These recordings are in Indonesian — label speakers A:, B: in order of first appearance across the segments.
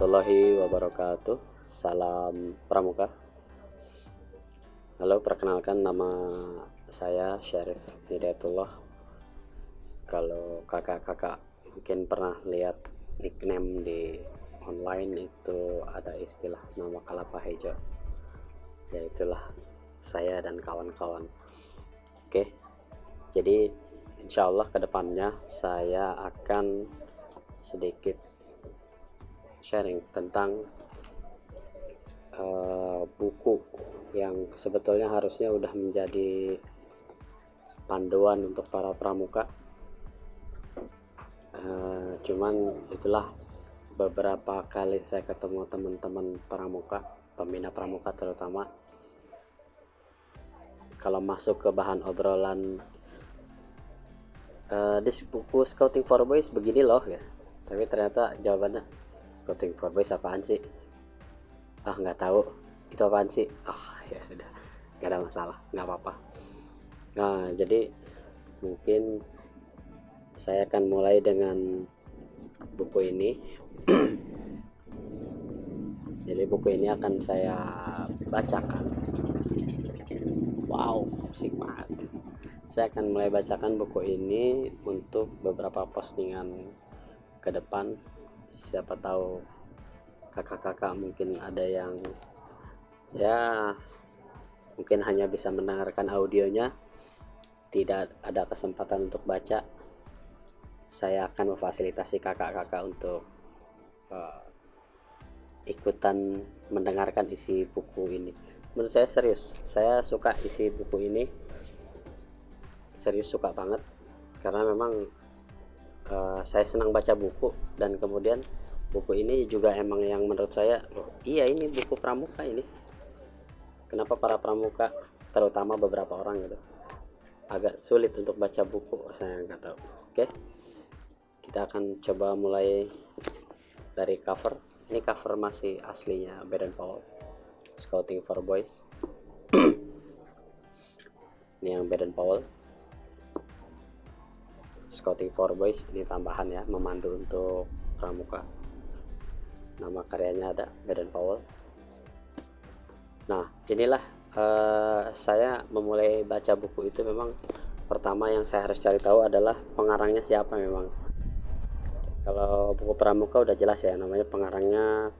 A: warahmatullahi wabarakatuh. Salam Pramuka. Halo, perkenalkan nama saya Syarif Hidayatullah. Kalau kakak-kakak mungkin pernah lihat nickname di online itu ada istilah nama kelapa hijau. Ya itulah saya dan kawan-kawan. Oke, jadi insya Allah kedepannya saya akan sedikit sharing tentang buku yang sebetulnya harusnya udah menjadi panduan untuk para pramuka. Cuman itulah beberapa kali saya ketemu teman-teman pramuka, pembina pramuka terutama, kalau masuk ke bahan obrolan di buku Scouting for Boys begini loh ya, tapi ternyata jawabannya Scouting for Boys apaan sih? Nggak tahu itu apaan sih. Ya sudah, nggak ada masalah, nggak apa-apa. Nah, jadi mungkin saya akan mulai dengan buku ini. Jadi buku ini akan saya bacakan. Wow, asik banget. Saya akan mulai bacakan buku ini untuk beberapa postingan ke depan. Siapa tahu kakak-kakak mungkin ada yang ya mungkin hanya bisa mendengarkan audionya, tidak ada kesempatan untuk baca. Saya akan memfasilitasi kakak-kakak untuk ikutan mendengarkan isi buku ini. Menurut saya serius, saya suka isi buku ini, serius suka banget, karena memang saya senang baca buku, dan kemudian buku ini juga emang yang menurut saya, iya ini buku pramuka ini. Kenapa para pramuka, terutama beberapa orang gitu, agak sulit untuk baca buku, saya nggak tahu. Oke, kita akan coba mulai dari cover. Ini cover masih aslinya Baden Powell, Scouting for Boys. Ini yang Baden Powell, Scouting for Boys. Ini tambahan ya, memandu untuk pramuka. Nama karyanya ada Baden Powell. Nah, inilah saya memulai baca buku itu memang pertama yang saya harus cari tahu adalah pengarangnya siapa. Memang kalau buku pramuka udah jelas ya, namanya pengarangnya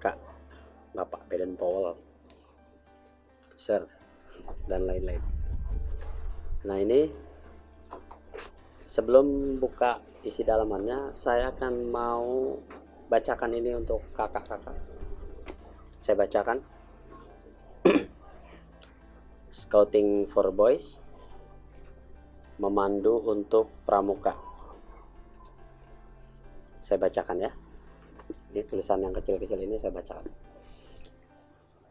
A: Bapak Baden Powell, Sir, dan lain-lain. Nah, ini sebelum buka isi dalamannya, saya akan mau bacakan ini untuk kakak-kakak. Saya bacakan Scouting for Boys, memandu untuk pramuka. Saya bacakan ya. Ini tulisan yang kecil-kecil ini saya bacakan.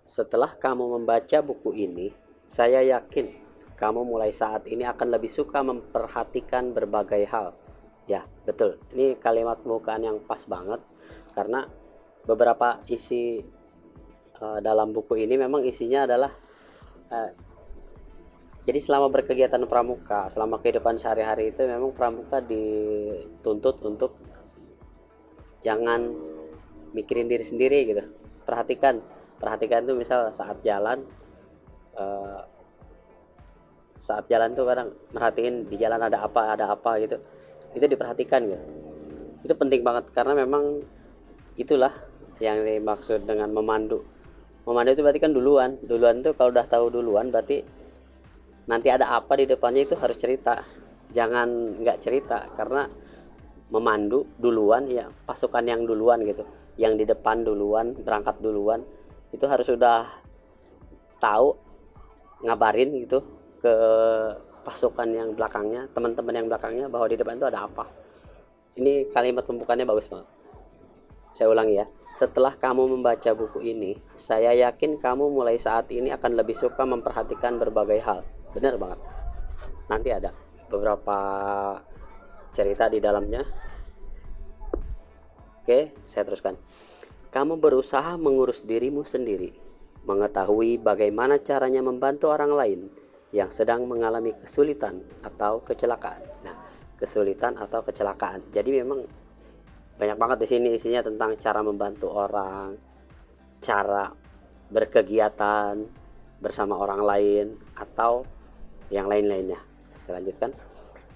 A: Setelah kamu membaca buku ini, saya yakin kamu mulai saat ini akan lebih suka memperhatikan berbagai hal. Ya, betul. Ini kalimat pembukaan yang pas banget, karena beberapa isi dalam buku ini memang isinya adalah jadi selama berkegiatan pramuka, selama kehidupan sehari-hari itu memang pramuka dituntut untuk jangan mikirin diri sendiri gitu. Perhatikan tuh, misal saat jalan tuh kadang merhatiin di jalan ada apa gitu. Itu diperhatikan gitu. Itu penting banget, karena memang itulah yang dimaksud dengan memandu. Memandu itu berarti kan duluan tuh, kalau udah tahu duluan berarti nanti ada apa di depannya itu harus cerita. Jangan nggak cerita, karena memandu duluan ya, pasukan yang duluan gitu, yang di depan duluan, berangkat duluan, itu harus sudah tahu, ngabarin gitu ke pasukan yang belakangnya, teman-teman yang belakangnya, bahwa di depan itu ada apa. Ini kalimat pembukaannya bagus banget. Saya ulangi ya. Setelah kamu membaca buku ini, saya yakin kamu mulai saat ini akan lebih suka memperhatikan berbagai hal. Benar banget. Nanti ada beberapa cerita di dalamnya. Oke, saya teruskan. Kamu berusaha mengurus dirimu sendiri, mengetahui bagaimana caranya membantu orang lain yang sedang mengalami kesulitan atau kecelakaan. Nah, kesulitan atau kecelakaan. Jadi memang Banyak banget di sini isinya tentang cara membantu orang, cara berkegiatan bersama orang lain, atau yang lain-lainnya. Selanjutnya,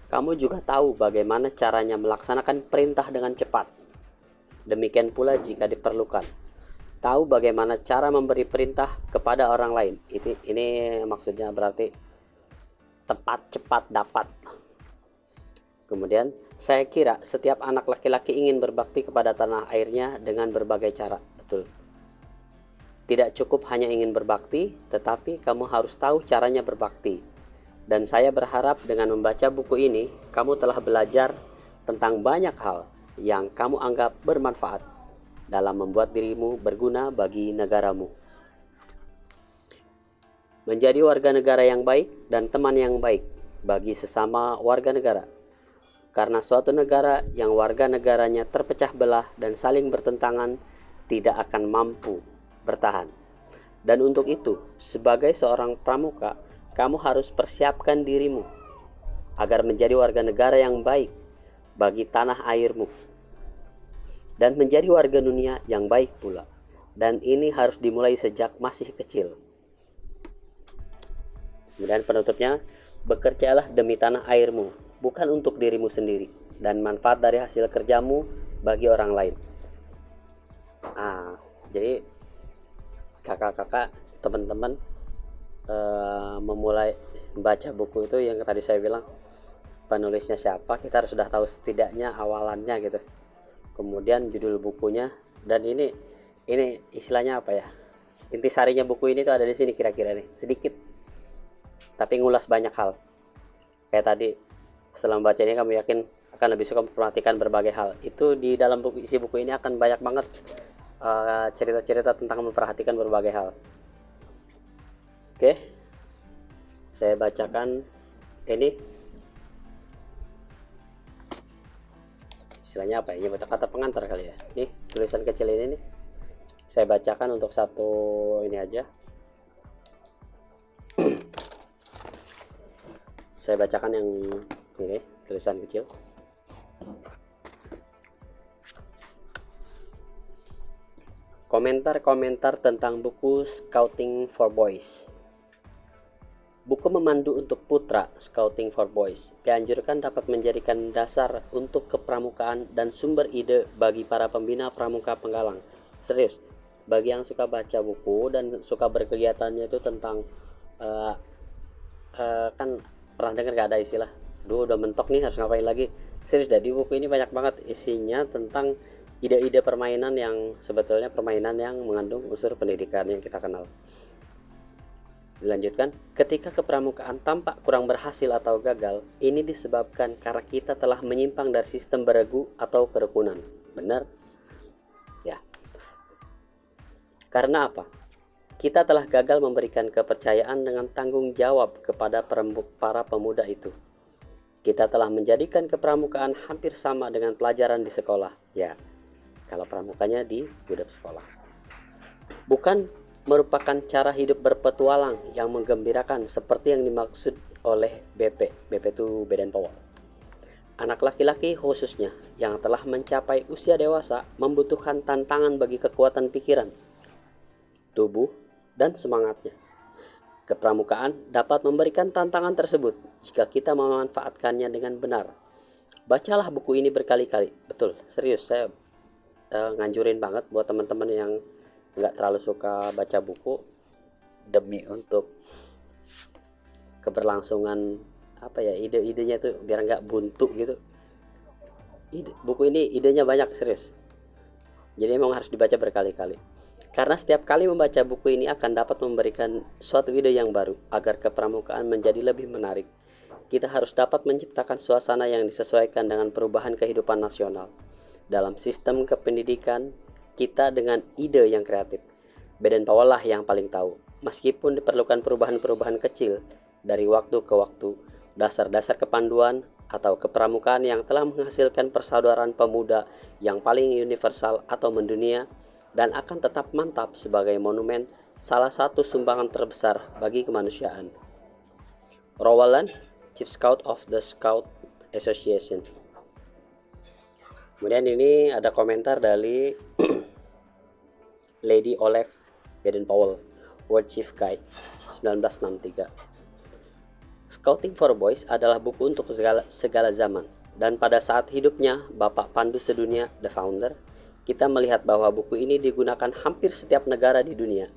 A: kamu juga tahu bagaimana caranya melaksanakan perintah dengan cepat. Demikian pula jika diperlukan. Tahu bagaimana cara memberi perintah kepada orang lain. Ini maksudnya berarti tepat, cepat, dapat. Kemudian, saya kira setiap anak laki-laki ingin berbakti kepada tanah airnya dengan berbagai cara. Betul. Tidak cukup hanya ingin berbakti, tetapi kamu harus tahu caranya berbakti. Dan saya berharap dengan membaca buku ini, kamu telah belajar tentang banyak hal yang kamu anggap bermanfaat dalam membuat dirimu berguna bagi negaramu. Menjadi warga negara yang baik dan teman yang baik bagi sesama warga negara. Karena suatu negara yang warga negaranya terpecah belah dan saling bertentangan tidak akan mampu bertahan. Dan untuk itu, sebagai seorang pramuka, kamu harus persiapkan dirimu agar menjadi warga negara yang baik bagi tanah airmu dan menjadi warga dunia yang baik pula. Dan ini harus dimulai sejak masih kecil. Kemudian penutupnya, bekerjalah demi tanah airmu, bukan untuk dirimu sendiri, dan manfaat dari hasil kerjamu bagi orang lain. Jadi kakak-kakak, teman-teman, memulai membaca buku itu yang tadi saya bilang, penulisnya siapa, kita harus sudah tahu setidaknya awalannya gitu. Kemudian judul bukunya, dan ini istilahnya apa ya? Intisarinya buku ini tuh ada di sini kira-kira nih, sedikit tapi ngulas banyak hal. Kayak tadi, setelah membaca ini kamu yakin akan lebih suka memperhatikan berbagai hal. Itu di dalam isi buku ini akan banyak banget cerita-cerita tentang memperhatikan berbagai hal. Oke, saya bacakan ini. Istilahnya apa ya? Ini kata pengantar kali ya. Nih, tulisan kecil ini nih. Saya bacakan untuk satu ini aja. Saya bacakan yang ini, tulisan kecil. Komentar-komentar tentang buku Scouting for Boys. Buku memandu untuk putra Scouting for Boys dianjurkan dapat menjadikan dasar untuk kepramukaan dan sumber ide bagi para pembina pramuka penggalang. Serius, bagi yang suka baca buku dan suka berkegiatannya itu tentang kan pernah dengar gak ada istilah, duh udah mentok nih harus ngapain lagi. Serius, di buku ini banyak banget isinya tentang ide-ide permainan yang sebetulnya permainan yang mengandung unsur pendidikan yang kita kenal. Dilanjutkan, ketika kepramukaan tampak kurang berhasil atau gagal, ini disebabkan karena kita telah menyimpang dari sistem beregu atau kerukunan. Benar? Ya. Karena apa? Kita telah gagal memberikan kepercayaan dengan tanggung jawab kepada para pemuda itu. Kita telah menjadikan kepramukaan hampir sama dengan pelajaran di sekolah. Ya, kalau pramukanya di budak sekolah. Bukan merupakan cara hidup berpetualang yang menggembirakan seperti yang dimaksud oleh BP. BP itu Baden Powell. Anak laki-laki khususnya yang telah mencapai usia dewasa membutuhkan tantangan bagi kekuatan pikiran, tubuh, dan semangatnya. Kepramukaan dapat memberikan tantangan tersebut jika kita memanfaatkannya dengan benar. Bacalah buku ini berkali-kali. Betul, serius, saya nganjurin banget buat teman-teman yang nggak terlalu suka baca buku, demi untuk keberlangsungan ide-idenya tuh biar nggak buntu gitu. Buku ini idenya banyak, serius. Jadi emang harus dibaca berkali-kali. Karena setiap kali membaca buku ini akan dapat memberikan suatu ide yang baru agar kepramukaan menjadi lebih menarik. Kita harus dapat menciptakan suasana yang disesuaikan dengan perubahan kehidupan nasional. Dalam sistem kependidikan kita dengan ide yang kreatif, Baden Powell lah yang paling tahu. Meskipun diperlukan perubahan-perubahan kecil dari waktu ke waktu, dasar-dasar kepanduan atau kepramukaan yang telah menghasilkan persaudaraan pemuda yang paling universal atau mendunia dan akan tetap mantap sebagai monumen salah satu sumbangan terbesar bagi kemanusiaan. Rowland, Chief Scout of the Scout Association. Kemudian ini ada komentar dari Lady Olive Baden-Powell, World Chief Guide 1963. Scouting for Boys adalah buku untuk segala zaman, dan pada saat hidupnya Bapak Pandu Sedunia, The Founder, kita melihat bahwa buku ini digunakan hampir setiap negara di dunia.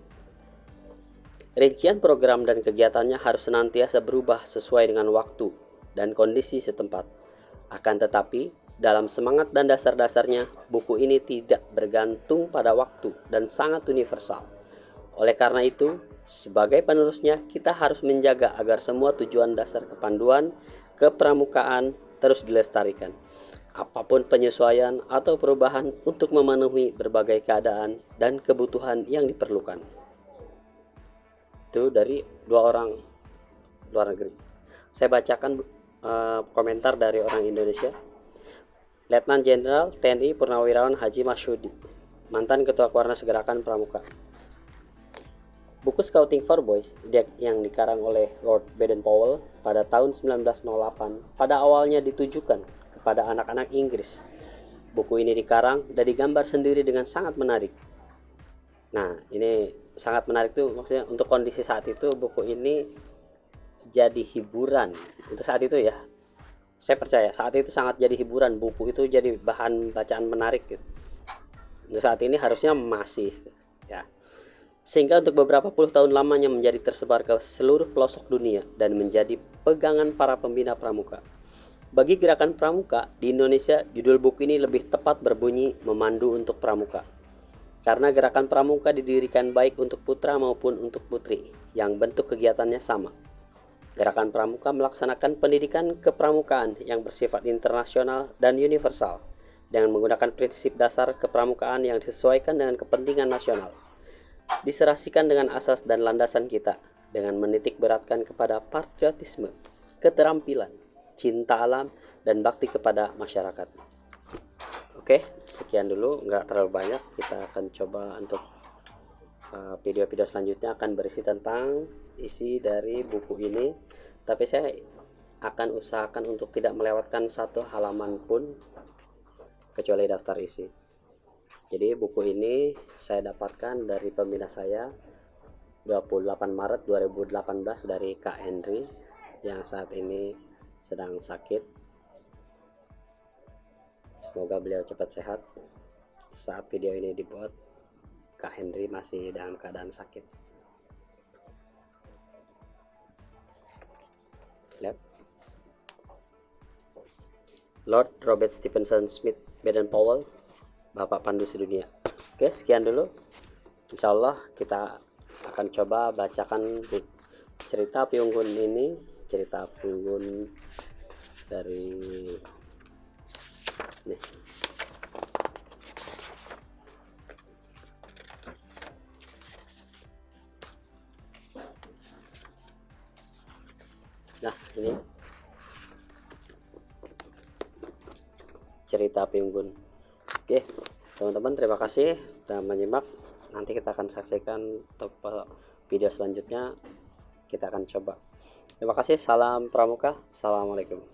A: Rincian program dan kegiatannya harus senantiasa berubah sesuai dengan waktu dan kondisi setempat. Akan tetapi, dalam semangat dan dasar-dasarnya, buku ini tidak bergantung pada waktu dan sangat universal. Oleh karena itu, sebagai penerusnya, kita harus menjaga agar semua tujuan dasar kepanduan kepramukaan terus dilestarikan. Apapun penyesuaian atau perubahan untuk memenuhi berbagai keadaan dan kebutuhan yang diperlukan. Itu dari dua orang luar negeri. Saya bacakan komentar dari orang Indonesia. Letnan Jenderal TNI Purnawirawan Haji Masyudi, mantan Ketua Kuarnas Gerakan Pramuka. Buku Scouting for Boys yang dikarang oleh Lord Baden-Powell pada tahun 1908 pada awalnya ditujukan kepada anak-anak Inggris. Buku ini dikarang dan digambar sendiri dengan sangat menarik. Nah, ini sangat menarik tuh maksudnya untuk kondisi saat itu buku ini jadi hiburan. Untuk saat itu ya. Saya percaya saat itu sangat jadi hiburan, buku itu jadi bahan bacaan menarik gitu. Untuk saat ini harusnya masih ya. Sehingga untuk beberapa puluh tahun lamanya menjadi tersebar ke seluruh pelosok dunia dan menjadi pegangan para pembina pramuka. Bagi gerakan pramuka di Indonesia, judul buku ini lebih tepat berbunyi Memandu untuk Pramuka. Karena gerakan pramuka didirikan baik untuk putra maupun untuk putri, yang bentuk kegiatannya sama. Gerakan pramuka melaksanakan pendidikan kepramukaan yang bersifat internasional dan universal, dengan menggunakan prinsip dasar kepramukaan yang disesuaikan dengan kepentingan nasional. Diserasikan dengan asas dan landasan kita, dengan menitik beratkan kepada patriotisme, keterampilan, cinta alam, dan bakti kepada masyarakat. Oke, sekian dulu, nggak terlalu banyak. Kita akan coba untuk video-video selanjutnya akan berisi tentang isi dari buku ini, tapi saya akan usahakan untuk tidak melewatkan satu halaman pun kecuali daftar isi. Jadi buku ini saya dapatkan dari pembina saya 28 Maret 2018 dari Kak Henry yang saat ini sedang sakit. Semoga beliau cepat sehat. Saat video ini dibuat, Kak Henry masih dalam keadaan sakit. Lihat. Lord Robert Stephenson Smith Baden-Powell, Bapak Pandu Sedunia. Oke, sekian dulu. Insya Allah kita akan coba bacakan cerita Api Unggun ini, cerita Api Unggun dari nih. Nah, ini cerita Api Unggun. Oke, teman-teman, terima kasih sudah menyimak. Nanti kita akan saksikan untuk video selanjutnya. Kita akan coba. Terima kasih. Salam Pramuka. Assalamualaikum.